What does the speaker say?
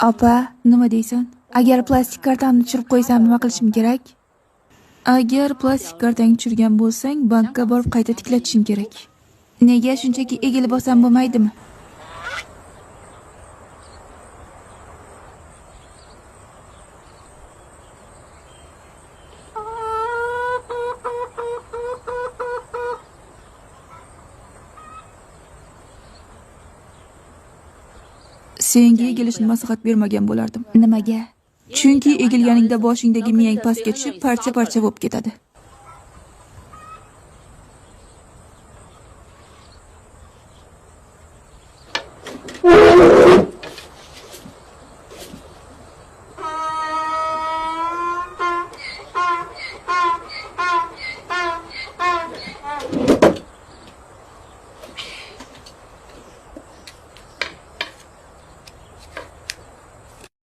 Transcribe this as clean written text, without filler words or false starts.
Opa, nima deysan? Agar plastik kartamni tushirib qo'ysam, nima qilishim kerak? Agar plastik kartangni tushirgan bo'lsang, bankka borib qayta tiklatishing kerak. Nega shunchaki egilib bosam bo'lmaydimi? Senga egilishni maslahat bermagan bo'lardim. Nimaga? Chunki egilganingda boshingdagi miyang pastga tushib, parcha-parcha bo'lib ketadi.